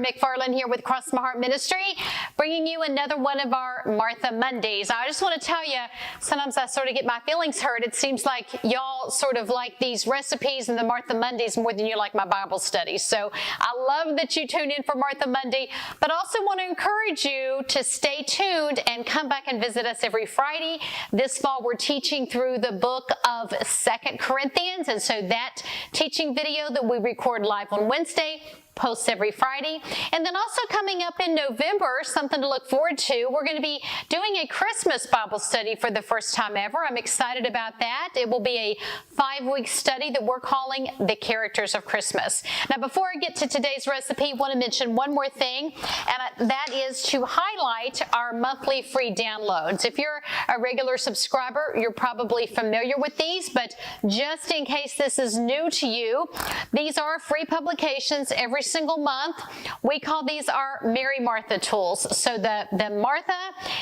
McFarland here with Cross My Heart Ministry, bringing you another one of our Martha Mondays. I just want to tell you, sometimes I sort of get my feelings hurt. It seems like y'all sort of like these recipes and the Martha Mondays more than you like my Bible studies. So I love that you tune in for Martha Monday, but also want to encourage you to stay tuned and come back and visit us every Friday. This fall, we're teaching through the book of 2 Corinthians, and so that teaching video that we record live on Wednesday posts every Friday. And then also coming up in November, something to look forward to, we're going to be doing a Christmas Bible study for the first time ever. I'm excited about that. It will be a 5-week study that we're calling The Characters of Christmas. Now, before I get to today's recipe, I want to mention one more thing, and that is to highlight our monthly free downloads. If you're a regular subscriber, you're probably familiar with these, but just in case this is new to you, these are free publications every single month. We call these our Mary Martha tools. So the Martha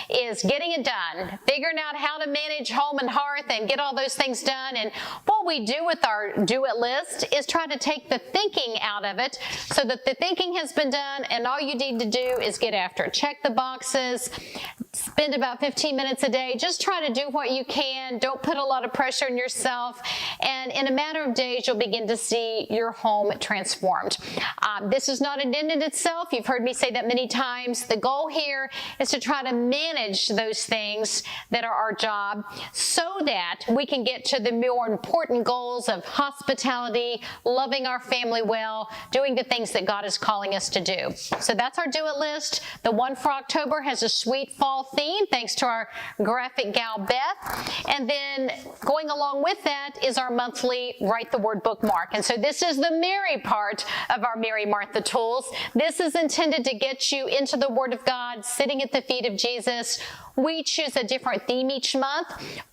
is getting it done, figuring out how to manage home and hearth and get all those things done. And what we do with our do-it list is try to take the thinking out of it so that the thinking has been done and all you need to do is get after it. Check the boxes, spend about 15 minutes a day. Just try to do what you can. Don't put a lot of pressure on yourself. And in a matter of days, you'll begin to see your home transformed. This is not an end in itself. You've heard me say that many times. The goal here is to try to manage those things that are our job so that we can get to the more important goals of hospitality, loving our family well, doing the things that God is calling us to do. So that's our do-it list. The one for October has a sweet fall theme, thanks to our graphic gal, Beth. And then going along with that is our monthly Write the Word bookmark. And so this is the Mary part of our Mary Martha tools. This is intended to get you into the Word of God, sitting at the feet of Jesus. We choose a different theme each month.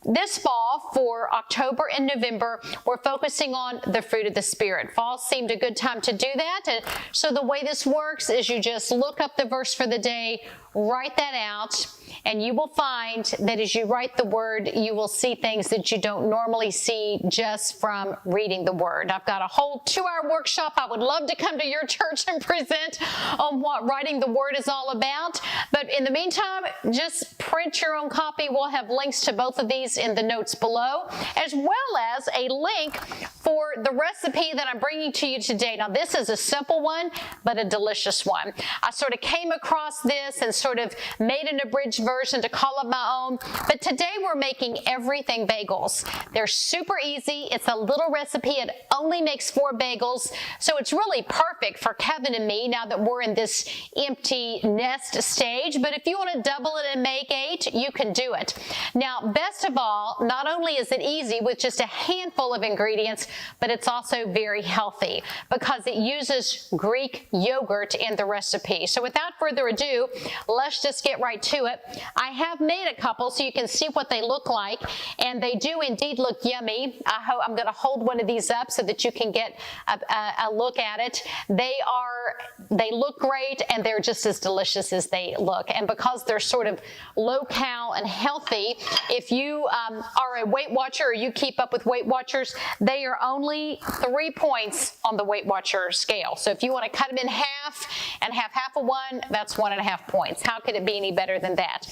This fall, for October and November, we're focusing on the fruit of the Spirit. Fall seemed a good time to do that. And so the way this works is you just look up the verse for the day, write that out, and you will find that as you write the word, you will see things that you don't normally see just from reading the word. I've got a whole 2-hour workshop. I would love to come to your church and present on what writing the word is all about. But in the meantime, just print your own copy. We'll have links to both of these in the notes below, as well as a link for the recipe that I'm bringing to you today. Now, this is a simple one, but a delicious one. I sort of came across this and sort of made an abridged version to call it my own. But today we're making everything bagels. They're super easy. It's a little recipe. It only makes 4 bagels. So it's really perfect for Kevin and me now that we're in this empty nest stage. But if you want to double it and make 8, you can do it. Now, best of all, not only is it easy with just a handful of ingredients, but it's also very healthy because it uses Greek yogurt in the recipe. So without further ado, let's just get right to it. I have made a couple so you can see what they look like, and they do indeed look yummy. I'm going to hold one of these up so that you can get a look at it. They look great, and they're just as delicious as they look. And because they're sort of low-cal and healthy, if you are a Weight Watcher or you keep up with Weight Watchers, they are only 3 points on the Weight Watcher scale. So if you want to cut them in half and have half of one, that's 1.5 points. How could it be any better than that?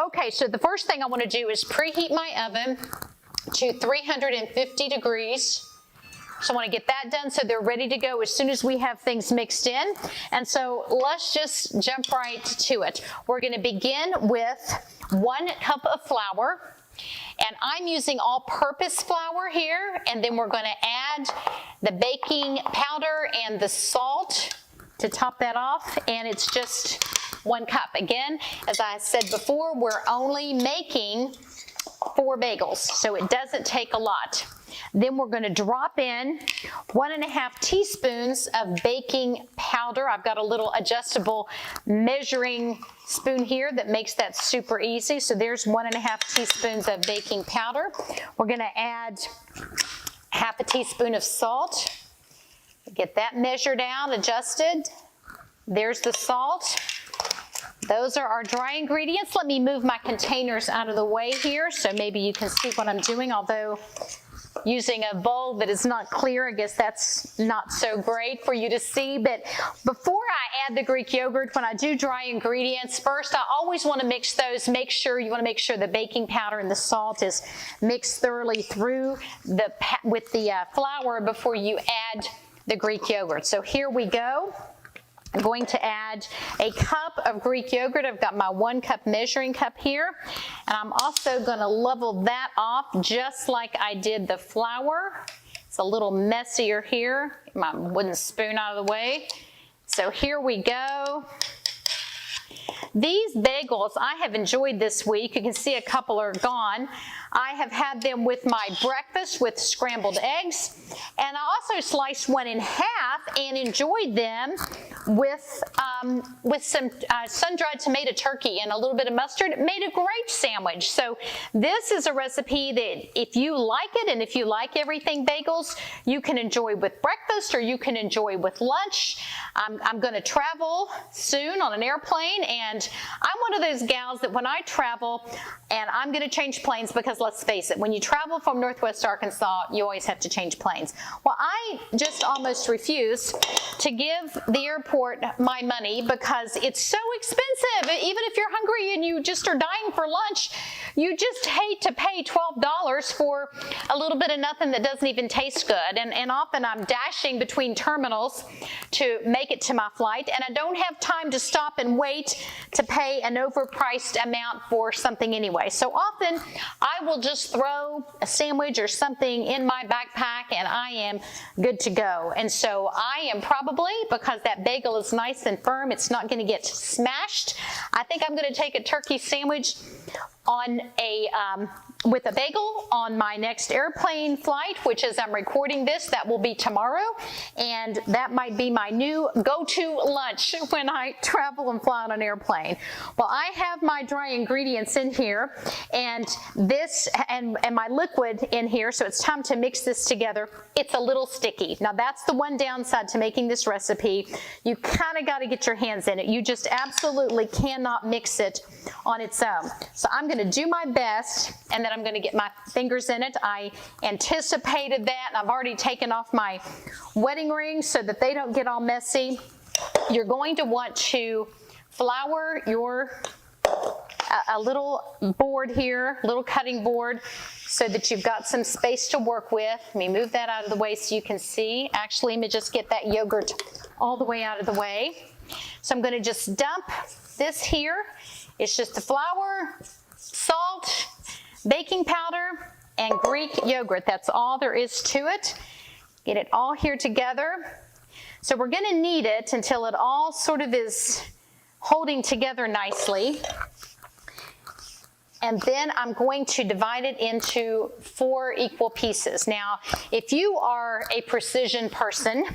Okay, so the first thing I want to do is preheat my oven to 350 degrees. So I want to get that done so they're ready to go as soon as we have things mixed in. And so let's just jump right to it. We're going to begin with 1 cup of flour. And I'm using all-purpose flour here. And then we're going to add the baking powder and the salt to top that off. And it's just 1 cup. Again, as I said before, we're only making 4 bagels, so it doesn't take a lot. Then we're going to drop in 1.5 teaspoons of baking powder. I've got a little adjustable measuring spoon here that makes that super easy. So there's 1.5 teaspoons of baking powder. We're going to add 1/2 teaspoon of salt. Get that measured out, adjusted. There's the salt. Those are our dry ingredients. Let me move my containers out of the way here so maybe you can see what I'm doing, although using a bowl that is not clear. I guess that's not so great for you to see. But before I add the Greek yogurt, when I do dry ingredients, first I always want to mix those. You want to make sure the baking powder and the salt is mixed thoroughly through with the flour before you add the Greek yogurt. So here we go. I'm going to add a cup of Greek yogurt. I've got my 1 cup measuring cup here. And I'm also going to level that off just like I did the flour. It's a little messier here. Get my wooden spoon out of the way. So here we go. These bagels I have enjoyed this week. You can see a couple are gone. I have had them with my breakfast with scrambled eggs, and I also sliced one in half and enjoyed them with some sun-dried tomato turkey and a little bit of mustard. It made a great sandwich. So this is a recipe that if you like it and if you like everything bagels, you can enjoy with breakfast or you can enjoy with lunch. I'm going to travel soon on an airplane, and I'm one of those gals that when I travel, and I'm going to change planes because let's face it, when you travel from Northwest Arkansas, you always have to change planes. Well, I just almost refuse to give the airport my money because it's so expensive. Even if you're hungry and you just are dying for lunch, you just hate to pay $12 for a little bit of nothing that doesn't even taste good. And often I'm dashing between terminals to make it to my flight, and I don't have time to stop and wait to pay an overpriced amount for something anyway. So often I will just throw a sandwich or something in my backpack and I am good to go. And so I am probably, because that bagel is nice and firm, it's not going to get smashed. I think I'm going to take a turkey sandwich on with a bagel on my next airplane flight, which as I'm recording this, that will be tomorrow. And that might be my new go-to lunch when I travel and fly on an airplane. Well, I have my dry ingredients in here and this and my liquid in here, so it's time to mix this together. It's a little sticky. Now that's the one downside to making this recipe. You kind of got to get your hands in it. You just absolutely cannot mix it on its own. So I'm going to do my best, and then I'm going to get my fingers in it. I anticipated that, and I've already taken off my wedding rings so that they don't get all messy. You're going to want to flour a little board here, little cutting board, so that you've got some space to work with. Let me move that out of the way so you can see. Actually, let me just get that yogurt all the way out of the way. So I'm going to just dump this here. It's just the flour, salt, baking powder, and Greek yogurt. That's all there is to it. Get it all here together. So we're going to knead it until it all sort of is holding together nicely. And then I'm going to divide it into 4 equal pieces. Now, if you are a precision person,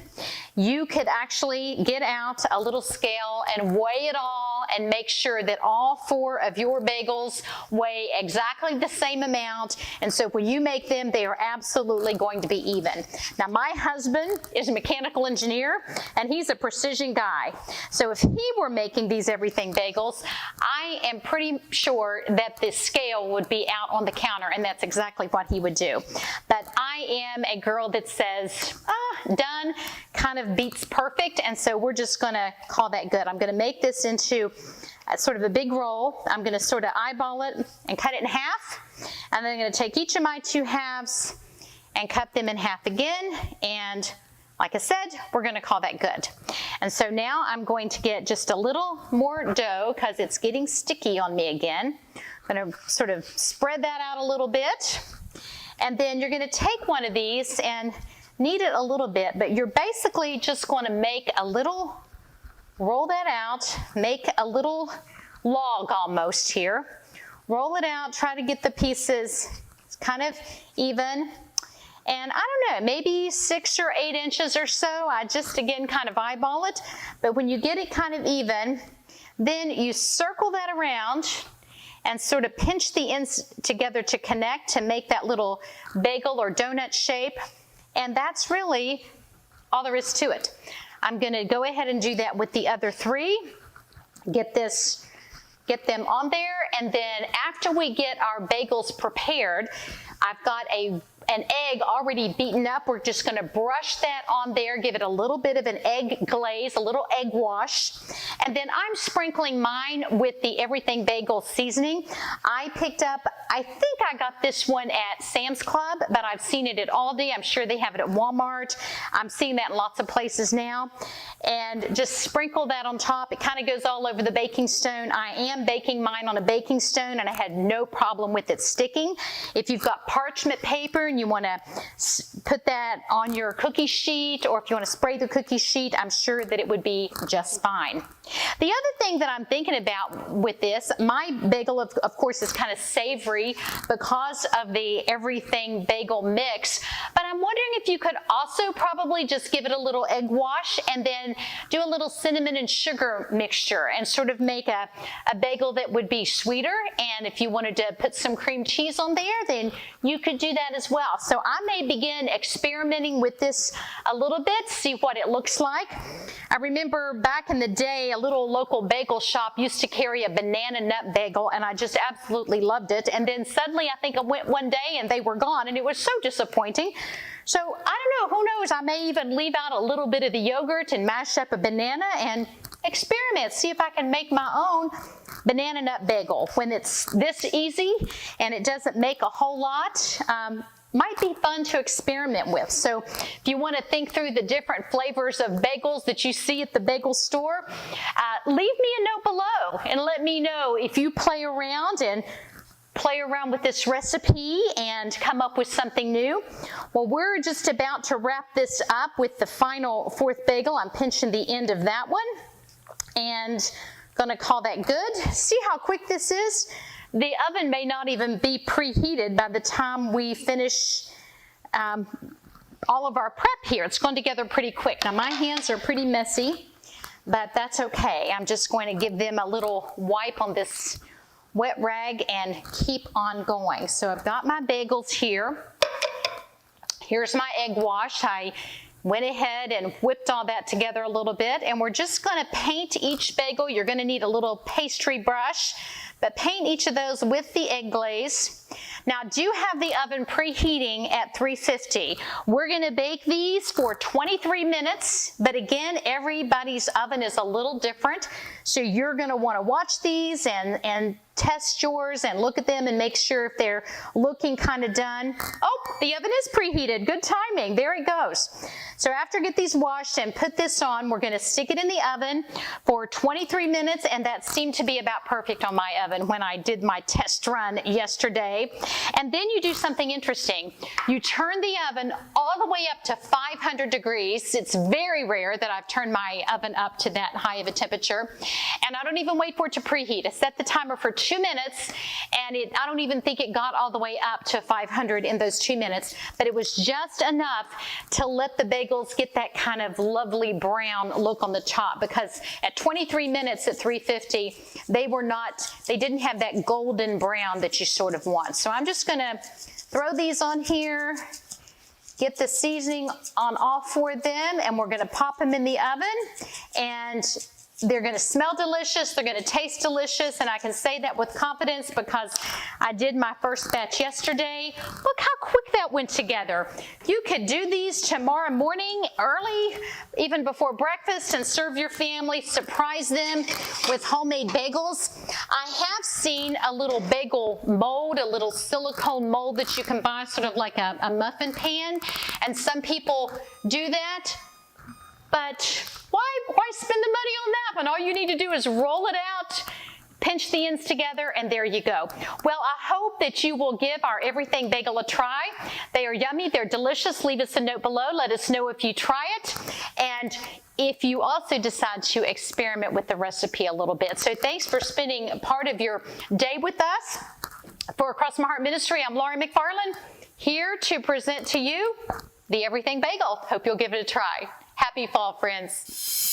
you could actually get out a little scale and weigh it all and make sure that all 4 of your bagels weigh exactly the same amount. And so when you make them, they are absolutely going to be even. Now, my husband is a mechanical engineer, and he's a precision guy. So if he were making these everything bagels, I am pretty sure that the scale would be out on the counter, and that's exactly what he would do. But I am a girl that says, done kind of beats perfect, and so we're just going to call that good. I'm going to make this into sort of a big roll. I'm going to sort of eyeball it and cut it in half, and then I'm going to take each of my 2 halves and cut them in half again, and like I said, we're going to call that good. And so now I'm going to get just a little more dough because it's getting sticky on me again. I'm going to sort of spread that out a little bit. And then you're going to take one of these and knead it a little bit, but you're basically just going to make a little, roll that out, make a little log almost here. Roll it out, try to get the pieces kind of even. And I don't know, maybe 6 or 8 inches or so. I just, again, kind of eyeball it. But when you get it kind of even, then you circle that around and sort of pinch the ends together to connect to make that little bagel or donut shape. And that's really all there is to it. I'm going to go ahead and do that with the other 3. Get them on there, and then after we get our bagels prepared, I've got a an egg already beaten up. We're just going to brush that on there, give it a little bit of an egg glaze, a little egg wash. And then I'm sprinkling mine with the Everything Bagel seasoning. I picked up, I think I got this one at Sam's Club, but I've seen it at Aldi. I'm sure they have it at Walmart. I'm seeing that in lots of places now. And just sprinkle that on top. It kind of goes all over the baking stone. I am baking mine on a baking stone, and I had no problem with it sticking. If you've got parchment paper and you want to put that on your cookie sheet, or if you want to spray the cookie sheet, I'm sure that it would be just fine. The other thing that I'm thinking about with this, my bagel of course is kind of savory because of the Everything Bagel mix, but I'm wondering if you could also probably just give it a little egg wash and then do a little cinnamon and sugar mixture and sort of make a bagel that would be sweeter. And if you wanted to put some cream cheese on there, then you could do that as well. So I may begin experimenting with this a little bit, see what it looks like. I remember back in the day, a little local bagel shop used to carry a banana nut bagel, and I just absolutely loved it. And then suddenly I think I went one day and they were gone, and it was so disappointing. So I don't know, who knows, I may even leave out a little bit of the yogurt and mash up a banana and experiment, see if I can make my own banana nut bagel. When it's this easy and it doesn't make a whole lot, might be fun to experiment with. So if you want to think through the different flavors of bagels that you see at the bagel store, leave me a note below and let me know if you play around with this recipe and come up with something new. Well, we're just about to wrap this up with the final fourth bagel. I'm pinching the end of that one and gonna call that good. See how quick this is? The oven may not even be preheated by the time we finish all of our prep here. It's gone together pretty quick. Now my hands are pretty messy, but that's okay. I'm just going to give them a little wipe on this wet rag and keep on going. So I've got my bagels here. Here's my egg wash. I went ahead and whipped all that together a little bit, and we're just going to paint each bagel. You're going to need a little pastry brush, but paint each of those with the egg glaze. Now, do have the oven preheating at 350. We're going to bake these for 23 minutes, but again, everybody's oven is a little different, so you're going to want to watch these and test yours and look at them and make sure if they're looking kind of done. Oh, the oven is preheated. Good timing. There it goes. So after I get these washed and put this on, we're going to stick it in the oven for 23 minutes, and that seemed to be about perfect on my oven when I did my test run yesterday. And then you do something interesting. You turn the oven all the way up to 500 degrees. It's very rare that I've turned my oven up to that high of a temperature. And I don't even wait for it to preheat. I set the timer for 2 minutes, and I don't even think it got all the way up to 500 in those 2 minutes, but it was just enough to let the bagels get that kind of lovely brown look on the top, because at 23 minutes at 350, they didn't have that golden brown that you sort of want. So I'm just gonna throw these on here, get the seasoning on all 4 of them, and we're gonna pop them in the oven, and they're going to smell delicious, they're going to taste delicious, and I can say that with confidence because I did my first batch yesterday. Look how quick that went together. You could do these tomorrow morning early, even before breakfast, and serve your family, surprise them with homemade bagels. I have seen a little bagel mold, a little silicone mold that you can buy, sort of like a muffin pan, and some people do that. But why spend the money on that when all you need to do is roll it out, pinch the ends together, and there you go. Well, I hope that you will give our Everything Bagel a try. They are yummy, they're delicious. Leave us a note below. Let us know if you try it, and if you also decide to experiment with the recipe a little bit. So thanks for spending part of your day with us. For Across My Heart Ministry, I'm Laurie McFarland, here to present to you the Everything Bagel. Hope you'll give it a try. Happy fall, friends.